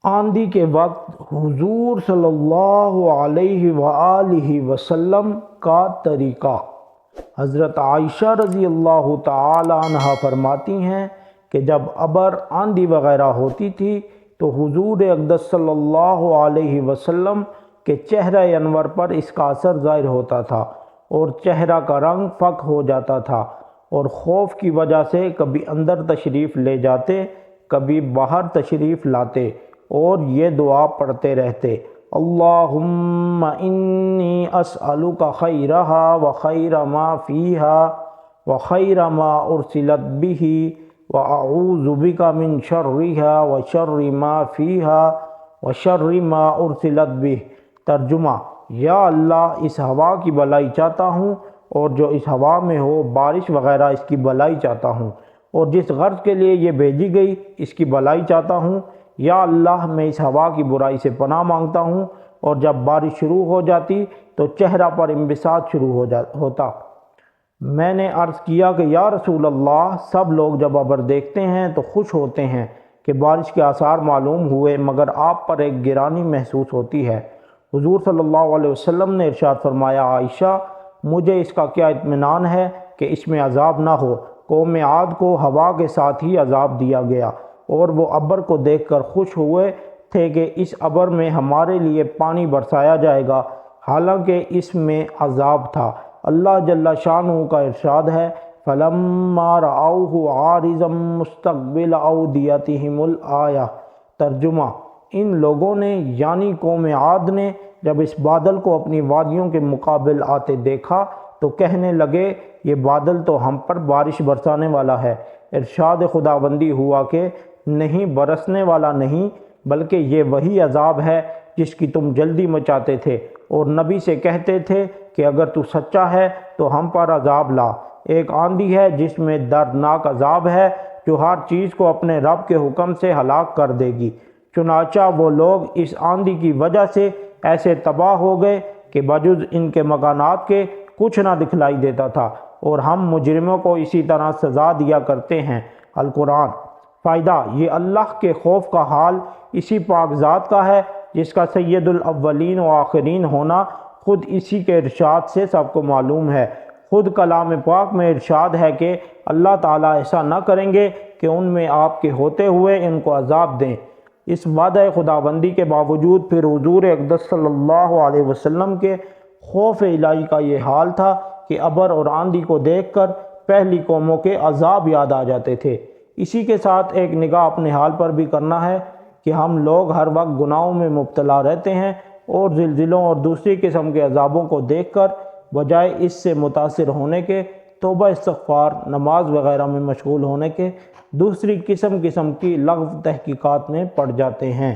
آندھی کے وقت حضور صلی اللہ علیہ وآلہ وسلم کا طریقہ۔ حضرت عائشہ رضی اللہ تعالی عنہ فرماتی ہیں کہ جب ابر آندھی وغیرہ ہوتی تھی تو حضور اقدس صلی اللہ علیہ وسلم کے چہرہ انور پر اس کا اثر ظاہر ہوتا تھا اور چہرہ کا رنگ فک ہو جاتا تھا، اور خوف کی وجہ سے کبھی اندر تشریف لے جاتے کبھی باہر تشریف لاتے اور یہ دعا پڑھتے رہتے: اللہم انی اسألک خیرہا وخیر ما فیہا وخیر ما ارسلت بہ واعوذ بک من شرہا وشر ما فیہا وشر ما ارسلت بہ۔ ترجمہ: یا اللہ، اس ہوا کی بھلائی چاہتا ہوں اور جو اس ہوا میں ہو، بارش وغیرہ اس کی بھلائی چاہتا ہوں، اور جس غرض کے لیے یہ بھیجی گئی اس کی بھلائی چاہتا ہوں۔ یا اللہ، میں اس ہوا کی برائی سے پناہ مانگتا ہوں، اور جب بارش شروع ہو جاتی تو چہرہ پر انبساط شروع ہوتا۔ میں نے عرض کیا کہ یا رسول اللہ، سب لوگ جب ابر دیکھتے ہیں تو خوش ہوتے ہیں کہ بارش کے آثار معلوم ہوئے، مگر آپ پر ایک گرانی محسوس ہوتی ہے۔ حضور صلی اللہ علیہ وسلم نے ارشاد فرمایا: عائشہ، مجھے اس کا کیا اطمینان ہے کہ اس میں عذاب نہ ہو۔ قوم عاد کو ہوا کے ساتھ ہی عذاب دیا گیا، اور وہ ابر کو دیکھ کر خوش ہوئے تھے کہ اس ابر میں ہمارے لیے پانی برسایا جائے گا، حالانکہ اس میں عذاب تھا۔ اللہ جل شانہ کا ارشاد ہے: فَلَمَّا رَأَوْهُ عَارِضًا مُسْتَقْبِلَ أَوْدِيَتِهِمُ الْآیَةُ۔ ترجمہ: ان لوگوں نے یعنی قوم عاد نے جب اس بادل کو اپنی وادیوں کے مقابل آتے دیکھا تو کہنے لگے: یہ بادل تو ہم پر بارش برسانے والا ہے۔ ارشاد خداوندی ہوا کہ نہیں، برسنے والا نہیں، بلکہ یہ وہی عذاب ہے جس کی تم جلدی مچاتے تھے، اور نبی سے کہتے تھے کہ اگر تو سچا ہے تو ہم پر عذاب لا۔ ایک آندھی ہے جس میں دردناک عذاب ہے جو ہر چیز کو اپنے رب کے حکم سے ہلاک کر دے گی۔ چنانچہ وہ لوگ اس آندھی کی وجہ سے ایسے تباہ ہو گئے کہ بجز ان کے مکانات کے کچھ نہ دکھلائی دیتا تھا، اور ہم مجرموں کو اسی طرح سزا دیا کرتے ہیں۔ القرآن۔ فائدہ: یہ اللہ کے خوف کا حال اسی پاک ذات کا ہے جس کا سید الاولین و آخرین ہونا خود اسی کے ارشاد سے سب کو معلوم ہے۔ خود کلام پاک میں ارشاد ہے کہ اللہ تعالیٰ ایسا نہ کریں گے کہ ان میں آپ کے ہوتے ہوئے ان کو عذاب دیں۔ اس وعدہ خداوندی کے باوجود پھر حضور اقدس صلی اللہ علیہ وسلم کے خوف الہی کا یہ حال تھا کہ ابر اور آندھی کو دیکھ کر پہلی قوموں کے عذاب یاد آ جاتے تھے۔ اسی کے ساتھ ایک نگاہ اپنے حال پر بھی کرنا ہے کہ ہم لوگ ہر وقت گناہوں میں مبتلا رہتے ہیں، اور زلزلوں اور دوسری قسم کے عذابوں کو دیکھ کر بجائے اس سے متاثر ہونے کے توبہ استغفار، نماز وغیرہ میں مشغول ہونے کے دوسری قسم کی لغو تحقیقات میں پڑ جاتے ہیں۔